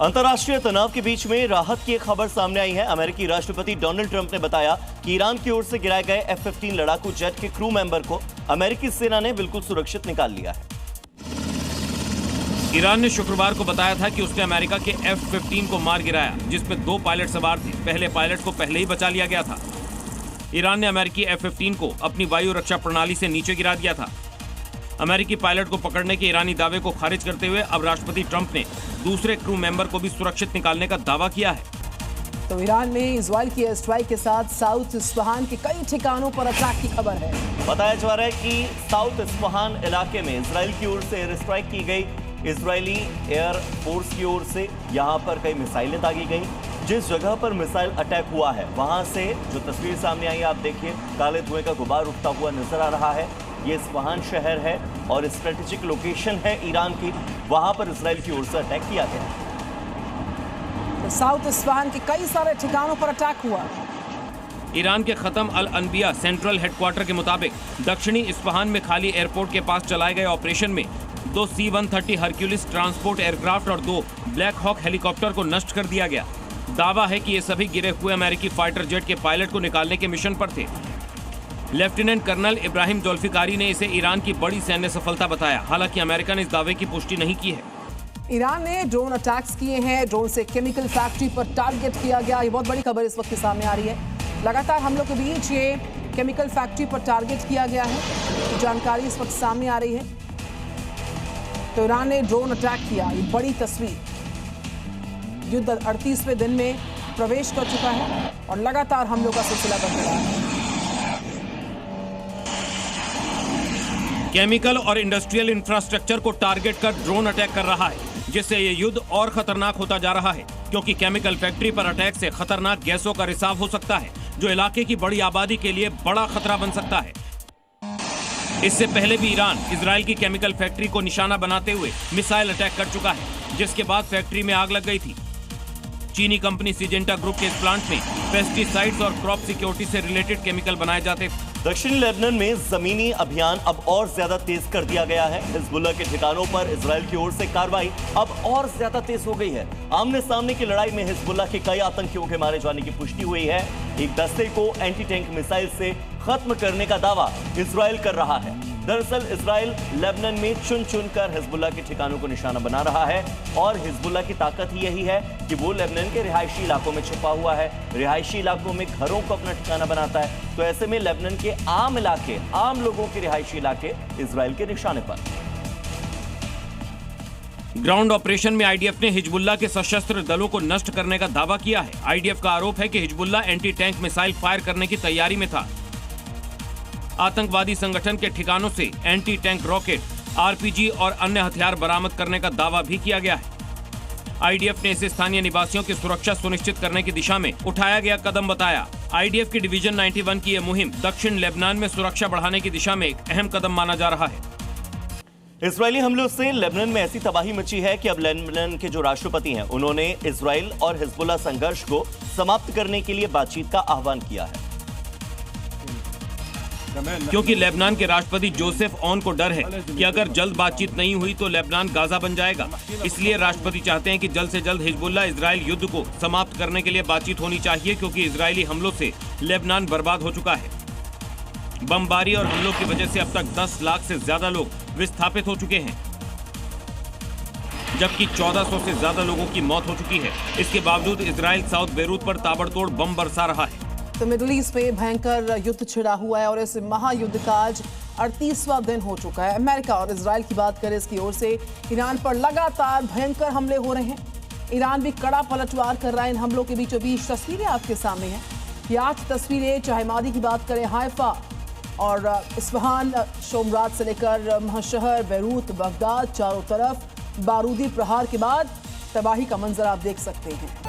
अंतर्राष्ट्रीय तनाव के बीच में राहत की एक खबर सामने आई है। अमेरिकी राष्ट्रपति डोनाल्ड ट्रंप ने बताया कि ईरान की ओर से गिराए गए F-15 लड़ाकू जेट के क्रू मेंबर को अमेरिकी सेना ने बिल्कुल सुरक्षित निकाल लिया है। ईरान ने शुक्रवार को बताया था कि उसने अमेरिका के F-15 को मार गिराया, जिसमें 2 पायलट सवार थे। पहले पायलट को पहले ही बचा लिया गया था। ईरान ने अमेरिकी F-15 को अपनी वायु रक्षा प्रणाली से नीचे गिरा दिया था। अमेरिकी पायलट को पकड़ने के ईरानी दावे को खारिज करते हुए अब राष्ट्रपति ट्रंप ने दूसरे क्रू मेंबर को भी सुरक्षित निकालने का दावा किया है। तो ईरान में इजराइल की एयर स्ट्राइक के साथ साउथ इस्फहान के कई ठिकानों पर अटैक की खबर है। बताया जा रहा है कि साउथ इस्फहान इलाके में इजराइल की ओर से एयर स्ट्राइक की गई। इजरायली एयर फोर्स की ओर से यहां पर कई मिसाइलें दागी गई। जिस जगह पर मिसाइल अटैक हुआ है वहां से जो तस्वीर सामने आई आप देखिए, काले धुएं का गुबार उठता हुआ नजर आ रहा है। ये इस्फहान शहर है और स्ट्रेटेजिक लोकेशन है ईरान की, वहां पर इजराइल की ओर से अटैक किया गया। तो साउथ इस्फहान के कई सारे ठिकानों पर अटैक हुआ। ईरान के खत्म अल अनबिया सेंट्रल हेडक्वार्टर के मुताबिक दक्षिणी इस्फहान में खाली एयरपोर्ट के पास चलाए गए ऑपरेशन में 2 C-130 हरक्यूलिस ट्रांसपोर्ट एयरक्राफ्ट और 2 ब्लैक हॉक हेलीकॉप्टर को नष्ट कर दिया गया। दावा है कि ये सभी गिरे हुए अमेरिकी फाइटर जेट के पायलट को निकालने के मिशन पर थे। लेफ्टिनेंट कर्नल इब्राहिम जुल्फिकारी ने इसे ईरान की बड़ी सैन्य सफलता बताया। हालांकि अमेरिका ने इस दावे की पुष्टि नहीं की है। ईरान ने ड्रोन अटैक्स किए हैं। ड्रोन से केमिकल फैक्ट्री पर टारगेट किया गया। ये बहुत बड़ी खबर इस वक्त सामने आ रही है। लगातार हमलों के बीच ये केमिकल फैक्ट्री पर टारगेट किया गया है, जानकारी इस वक्त सामने आ रही है। तो ईरान ने ड्रोन अटैक किया। ये बड़ी तस्वीर। युद्ध 38वें दिन में प्रवेश कर चुका है और लगातार हमलों का सिलसिला बढ़ रहा है। केमिकल और इंडस्ट्रियल इंफ्रास्ट्रक्चर को टारगेट कर ड्रोन अटैक कर रहा है, जिससे ये युद्ध और खतरनाक होता जा रहा है, क्योंकि केमिकल फैक्ट्री पर अटैक से खतरनाक गैसों का रिसाव हो सकता है, जो इलाके की बड़ी आबादी के लिए बड़ा खतरा बन सकता है। इससे पहले भी ईरान इजराइल की केमिकल फैक्ट्री को निशाना बनाते हुए मिसाइल अटैक कर चुका है, जिसके बाद फैक्ट्री में आग लग गई थी। चीनी कंपनी सिजेंटा ग्रुप के इस प्लांट में पेस्टिसाइड्स और क्रॉप सिक्योरिटी से रिलेटेड केमिकल बनाए जाते थे। दक्षिणी लेबनान में जमीनी अभियान अब और ज्यादा तेज कर दिया गया है। हिजबुल्लाह के ठिकानों पर इजराइल की ओर से कार्रवाई अब और ज्यादा तेज हो गई है। आमने सामने की लड़ाई में हिजबुल्लाह के कई आतंकियों के मारे जाने की पुष्टि हुई है। एक दस्ते को एंटी टैंक मिसाइल से खत्म करने का दावा इजराइल कर रहा है। दरअसल इजराइल लेबनान में चुन चुनकर हिजबुल्लाह के ठिकानों को निशाना बना रहा है और हिजबुल्लाह की ताकत ही यही है कि वो लेबनान के रिहायशी इलाकों में छुपा हुआ है, रिहायशी इलाकों में घरों को अपना ठिकाना बनाता है। तो ऐसे में लेबनान के आम इलाके, आम लोगों के रिहायशी इलाके इजराइल के निशाने पर। ग्राउंड ऑपरेशन में आईडीएफ ने हिजबुल्लाह के सशस्त्र दलों को नष्ट करने का दावा किया है। आईडीएफ का आरोप है कि Hezbollah anti tank missile fire करने की तैयारी में था। आतंकवादी संगठन के ठिकानों से एंटी टैंक रॉकेट, आरपीजी और अन्य हथियार बरामद करने का दावा भी किया गया है। आईडीएफ ने इसे स्थानीय निवासियों की सुरक्षा सुनिश्चित करने की दिशा में उठाया गया कदम बताया। आईडीएफ की डिवीजन 91 की यह मुहिम दक्षिण लेबनान में सुरक्षा बढ़ाने की दिशा में एक अहम कदम माना जा रहा है। इजरायली हमलों से लेबनान में ऐसी तबाही मची है कि अब लेबनान के जो राष्ट्रपति हैं, उन्होंने इजराइल और हिजबुल्लाह संघर्ष को समाप्त करने के लिए बातचीत का आह्वान किया है। क्योंकि लेबनान के राष्ट्रपति जोसेफ ऑन को डर है कि अगर जल्द बातचीत नहीं हुई तो लेबनान गाजा बन जाएगा। इसलिए राष्ट्रपति चाहते हैं कि जल्द से जल्द हिजबुल्लाह इजराइल युद्ध को समाप्त करने के लिए बातचीत होनी चाहिए, क्योंकि इजरायली हमलों से लेबनान बर्बाद हो चुका है। बमबारी और हमलों की वजह से अब तक 10 लाख से ज्यादा लोग विस्थापित हो चुके हैं, जबकि 1400 से ज्यादा लोगों की मौत हो चुकी है। इसके बावजूद इजराइल साउथ बेरूत पर ताबड़तोड़ बम बरसा रहा है। तो मिडिल ईस्ट में भयंकर युद्ध छिड़ा हुआ है और इस महायुद्ध का आज 38वां दिन हो चुका है। अमेरिका और इजराइल की बात करें, इसकी ओर से ईरान पर लगातार भयंकर हमले हो रहे हैं। ईरान भी कड़ा पलटवार कर रहा है। इन हमलों के बीचों बीच तस्वीरें आपके सामने हैं। ये 8 तस्वीरें, चाहे मादी की बात करें, हाइफा और इस्फहान, शोमरात से लेकर महशहर, बेरूत, बगदाद, चारों तरफ बारूदी प्रहार के बाद तबाही का मंजर आप देख सकते हैं।